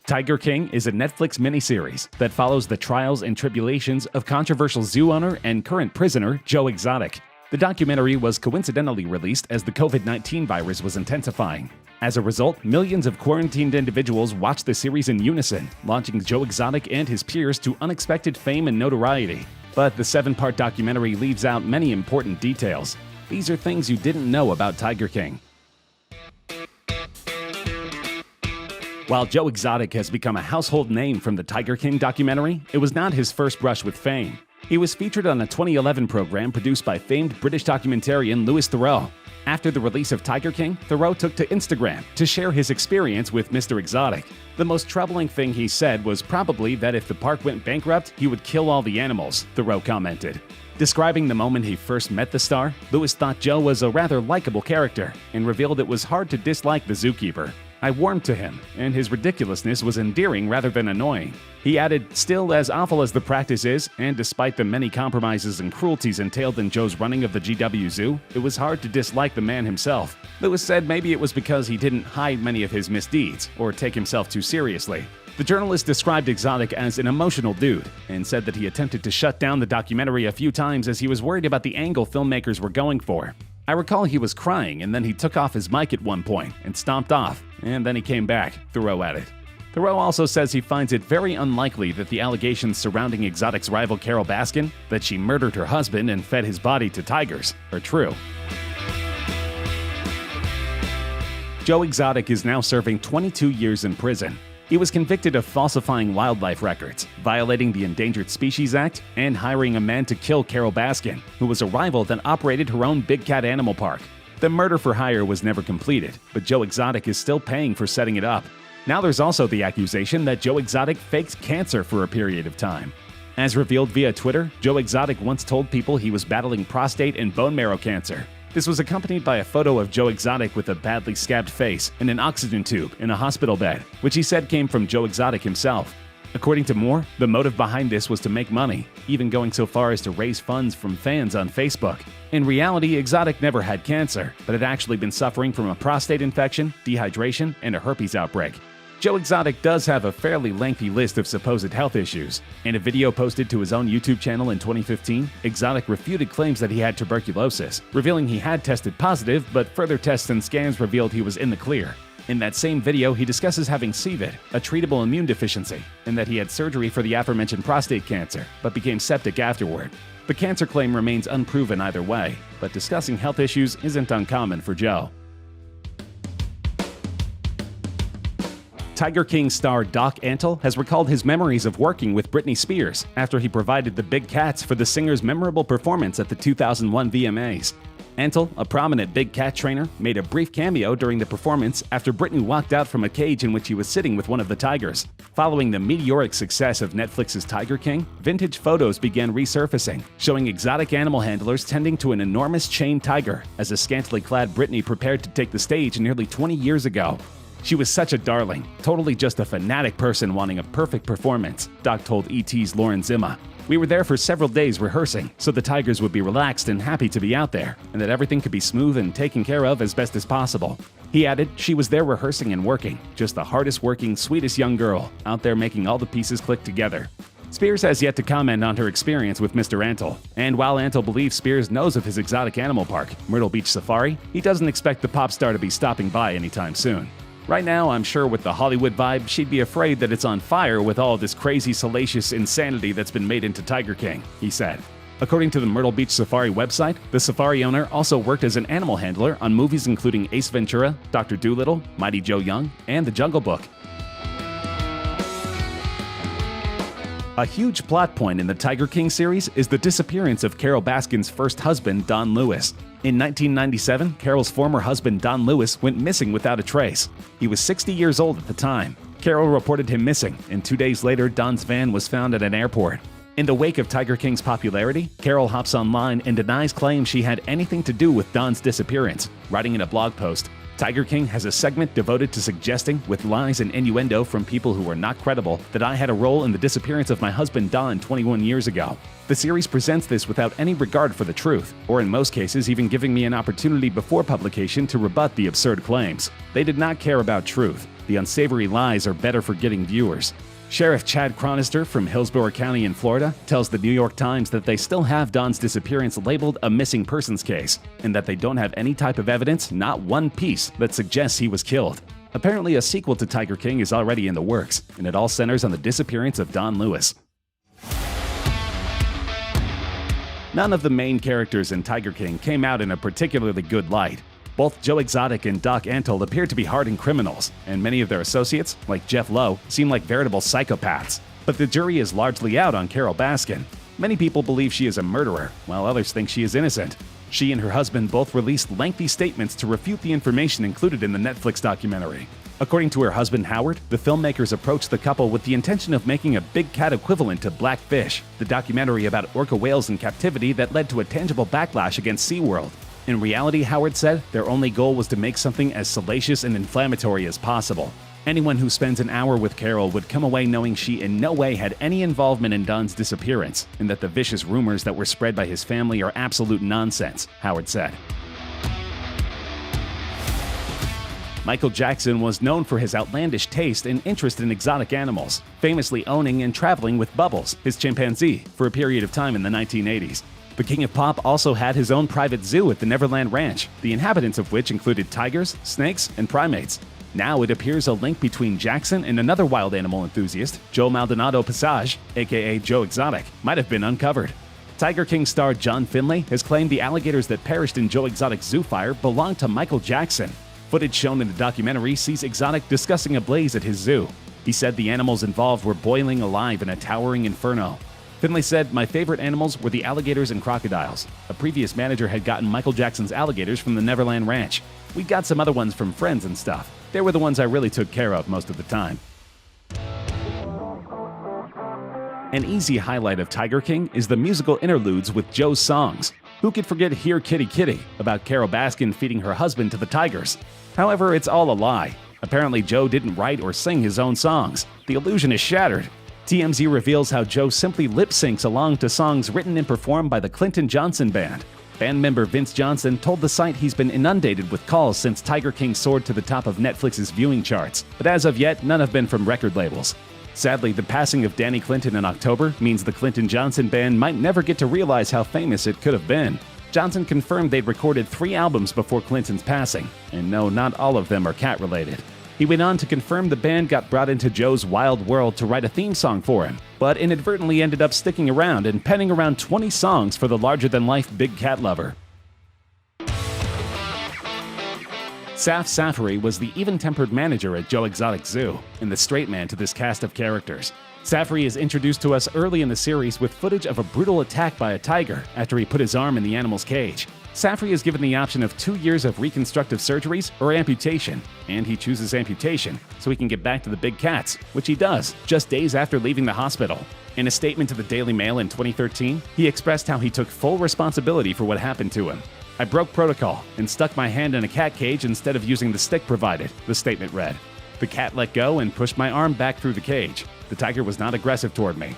Tiger King is a Netflix miniseries that follows the trials and tribulations of controversial zoo owner and current prisoner Joe Exotic. The documentary was coincidentally released as the COVID-19 virus was intensifying. As a result, millions of quarantined individuals watched the series in unison, launching Joe Exotic and his peers to unexpected fame and notoriety. But the 7-part documentary leaves out many important details. These are things you didn't know about Tiger King. While Joe Exotic has become a household name from the Tiger King documentary, it was not his first brush with fame. He was featured on a 2011 program produced by famed British documentarian Louis Theroux. After the release of Tiger King, Theroux took to Instagram to share his experience with Mr. Exotic. The most troubling thing he said was probably that if the park went bankrupt, he would kill all the animals, Theroux commented. Describing the moment he first met the star, Louis thought Joe was a rather likable character and revealed it was hard to dislike the zookeeper. I warmed to him, and his ridiculousness was endearing rather than annoying. He added, still as awful as the practice is, and despite the many compromises and cruelties entailed in Joe's running of the GW Zoo, it was hard to dislike the man himself. Louis said maybe it was because he didn't hide many of his misdeeds, or take himself too seriously. The journalist described Exotic as an emotional dude, and said that he attempted to shut down the documentary a few times as he was worried about the angle filmmakers were going for. I recall he was crying and then he took off his mic at one point and stomped off, and then he came back, Theroux added. Theroux also says he finds it very unlikely that the allegations surrounding Exotic's rival Carole Baskin, that she murdered her husband and fed his body to tigers, are true. Joe Exotic is now serving 22 years in prison. He was convicted of falsifying wildlife records, violating the Endangered Species Act, and hiring a man to kill Carole Baskin, who was a rival that operated her own big cat animal park. The murder for hire was never completed, but Joe Exotic is still paying for setting it up. Now there's also the accusation that Joe Exotic faked cancer for a period of time. As revealed via Twitter, Joe Exotic once told people he was battling prostate and bone marrow cancer. This was accompanied by a photo of Joe Exotic with a badly scabbed face and an oxygen tube in a hospital bed, which he said came from Joe Exotic himself. According to Moore, the motive behind this was to make money, even going so far as to raise funds from fans on Facebook. In reality, Exotic never had cancer, but had actually been suffering from a prostate infection, dehydration, and a herpes outbreak. Joe Exotic does have a fairly lengthy list of supposed health issues. In a video posted to his own YouTube channel in 2015, Exotic refuted claims that he had tuberculosis, revealing he had tested positive, but further tests and scans revealed he was in the clear. In that same video, he discusses having CVID, a treatable immune deficiency, and that he had surgery for the aforementioned prostate cancer, but became septic afterward. The cancer claim remains unproven either way, but discussing health issues isn't uncommon for Joe. Tiger King star Doc Antle has recalled his memories of working with Britney Spears after he provided the big cats for the singer's memorable performance at the 2001 VMAs. Antle, a prominent big cat trainer, made a brief cameo during the performance after Britney walked out from a cage in which he was sitting with one of the tigers. Following the meteoric success of Netflix's Tiger King, vintage photos began resurfacing, showing exotic animal handlers tending to an enormous chained tiger as a scantily clad Britney prepared to take the stage nearly 20 years ago. She was such a darling, totally just a fanatic person wanting a perfect performance, Doc told ET's Lauren Zima. We were there for several days rehearsing, so the tigers would be relaxed and happy to be out there, and that everything could be smooth and taken care of as best as possible. He added, she was there rehearsing and working, just the hardest working, sweetest young girl, out there making all the pieces click together. Spears has yet to comment on her experience with Mr. Antle, and while Antle believes Spears knows of his exotic animal park, Myrtle Beach Safari, he doesn't expect the pop star to be stopping by anytime soon. Right now, I'm sure with the Hollywood vibe, she'd be afraid that it's on fire with all this crazy, salacious insanity that's been made into Tiger King, he said. According to the Myrtle Beach Safari website, the safari owner also worked as an animal handler on movies including Ace Ventura, Dr. Dolittle, Mighty Joe Young, and The Jungle Book. A huge plot point in the Tiger King series is the disappearance of Carole Baskin's first husband, Don Lewis. In 1997, Carole's former husband Don Lewis went missing without a trace. He was 60 years old at the time. Carole reported him missing, and 2 days later, Don's van was found at an airport. In the wake of Tiger King's popularity, Carole hops online and denies claims she had anything to do with Don's disappearance, writing in a blog post, Tiger King has a segment devoted to suggesting, with lies and innuendo from people who are not credible, that I had a role in the disappearance of my husband Don 21 years ago. The series presents this without any regard for the truth, or in most cases even giving me an opportunity before publication to rebut the absurd claims. They did not care about truth. The unsavory lies are better for getting viewers. Sheriff Chad Chronister from Hillsborough County in Florida tells the New York Times that they still have Dawn's disappearance labeled a missing persons case, and that they don't have any type of evidence, not one piece, that suggests he was killed. Apparently, a sequel to Tiger King is already in the works, and it all centers on the disappearance of Dawn Lewis. None of the main characters in Tiger King came out in a particularly good light. Both Joe Exotic and Doc Antle appear to be hardened criminals, and many of their associates, like Jeff Lowe, seem like veritable psychopaths. But the jury is largely out on Carole Baskin. Many people believe she is a murderer, while others think she is innocent. She and her husband both released lengthy statements to refute the information included in the Netflix documentary. According to her husband Howard, the filmmakers approached the couple with the intention of making a big cat equivalent to Blackfish, the documentary about orca whales in captivity that led to a tangible backlash against SeaWorld. In reality, Howard said, their only goal was to make something as salacious and inflammatory as possible. Anyone who spends an hour with Carole would come away knowing she in no way had any involvement in Dawn's disappearance, and that the vicious rumors that were spread by his family are absolute nonsense, Howard said. Michael Jackson was known for his outlandish taste and interest in exotic animals, famously owning and traveling with Bubbles, his chimpanzee, for a period of time in the 1980s. The King of Pop also had his own private zoo at the Neverland Ranch, the inhabitants of which included tigers, snakes, and primates. Now it appears a link between Jackson and another wild animal enthusiast, Joe Maldonado Passage, aka Joe Exotic, might have been uncovered. Tiger King star John Finlay has claimed the alligators that perished in Joe Exotic's zoo fire belonged to Michael Jackson. Footage shown in the documentary sees Exotic discussing a blaze at his zoo. He said the animals involved were boiling alive in a towering inferno. Finlay said, "My favorite animals were the alligators and crocodiles. A previous manager had gotten Michael Jackson's alligators from the Neverland Ranch. We got some other ones from friends and stuff. They were the ones I really took care of most of the time." An easy highlight of Tiger King is the musical interludes with Joe's songs. Who could forget Here Kitty Kitty, about Carole Baskin feeding her husband to the tigers? However, it's all a lie. Apparently, Joe didn't write or sing his own songs. The illusion is shattered. TMZ reveals how Joe simply lip-syncs along to songs written and performed by the Clinton Johnson Band. Band member Vince Johnson told the site he's been inundated with calls since Tiger King soared to the top of Netflix's viewing charts, but as of yet, none have been from record labels. Sadly, the passing of Danny Clinton in October means the Clinton Johnson Band might never get to realize how famous it could have been. Johnson confirmed they'd recorded 3 albums before Clinton's passing, and no, not all of them are cat-related. He went on to confirm the band got brought into Joe's wild world to write a theme song for him, but inadvertently ended up sticking around and penning around 20 songs for the larger-than-life big cat lover. Saf Safari was the even-tempered manager at Joe Exotic Zoo, and the straight man to this cast of characters. Safari is introduced to us early in the series with footage of a brutal attack by a tiger after he put his arm in the animal's cage. Safari is given the option of 2 years of reconstructive surgeries or amputation, and he chooses amputation so he can get back to the big cats, which he does just days after leaving the hospital. In a statement to the Daily Mail in 2013, he expressed how he took full responsibility for what happened to him. "I broke protocol and stuck my hand in a cat cage instead of using the stick provided," the statement read. "The cat let go and pushed my arm back through the cage. The tiger was not aggressive toward me."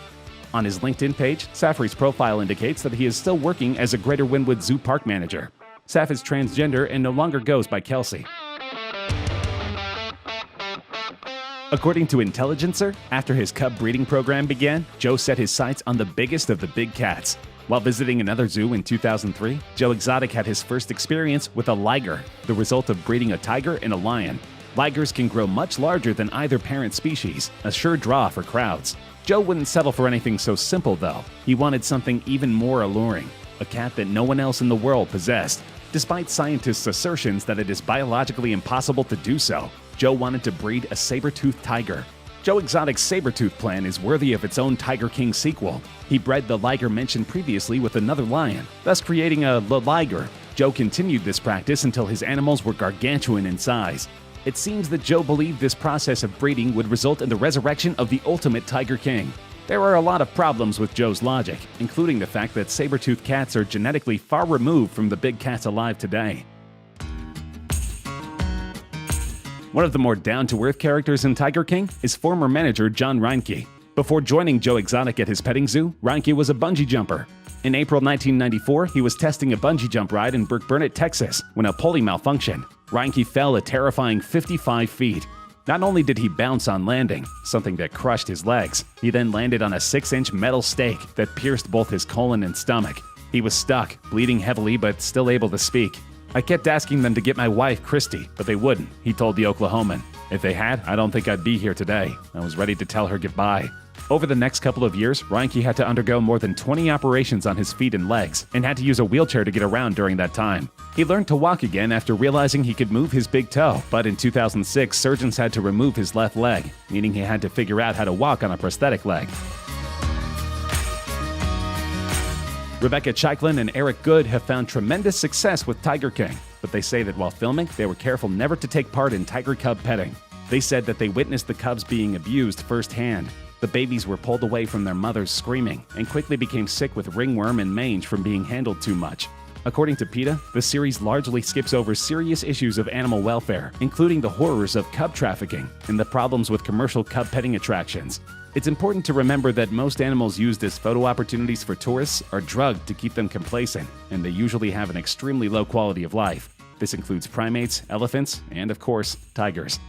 On his LinkedIn page, Safari's profile indicates that he is still working as a Greater Wynwood Zoo park manager. Saf is transgender and no longer goes by Kelsey. According to Intelligencer, after his cub breeding program began, Joe set his sights on the biggest of the big cats. While visiting another zoo in 2003, Joe Exotic had his first experience with a liger, the result of breeding a tiger and a lion. Ligers can grow much larger than either parent species, a sure draw for crowds. Joe wouldn't settle for anything so simple, though. He wanted something even more alluring, a cat that no one else in the world possessed. Despite scientists' assertions that it is biologically impossible to do so, Joe wanted to breed a saber-toothed tiger. Joe Exotic's saber-tooth plan is worthy of its own Tiger King sequel. He bred the liger mentioned previously with another lion, thus creating a liger. Joe continued this practice until his animals were gargantuan in size. It seems that Joe believed this process of breeding would result in the resurrection of the ultimate Tiger King. There are a lot of problems with Joe's logic, including the fact that saber-toothed cats are genetically far removed from the big cats alive today. One of the more down-to-earth characters in Tiger King is former manager John Reinke. Before joining Joe Exotic at his petting zoo, Reinke was a bungee jumper. In April 1994, he was testing a bungee jump ride in Burke Burnett, Texas, when a pulley malfunctioned. Reinke fell a terrifying 55 feet. Not only did he bounce on landing, something that crushed his legs, he then landed on a 6-inch metal stake that pierced both his colon and stomach. He was stuck, bleeding heavily but still able to speak. I kept asking them to get my wife, Christy, but they wouldn't, he told the Oklahoman. If they had, I don't think I'd be here today. I was ready to tell her goodbye. Over the next couple of years, Reinke had to undergo more than 20 operations on his feet and legs and had to use a wheelchair to get around during that time. He learned to walk again after realizing he could move his big toe, but in 2006, surgeons had to remove his left leg, meaning he had to figure out how to walk on a prosthetic leg. Rebecca Chaiklin and Eric Good have found tremendous success with Tiger King, but they say that while filming, they were careful never to take part in tiger cub petting. They said that they witnessed the cubs being abused firsthand. The babies were pulled away from their mothers screaming and quickly became sick with ringworm and mange from being handled too much. According to PETA, the series largely skips over serious issues of animal welfare, including the horrors of cub trafficking and the problems with commercial cub petting attractions. It's important to remember that most animals used as photo opportunities for tourists are drugged to keep them complacent, and they usually have an extremely low quality of life. This includes primates, elephants, and of course, tigers.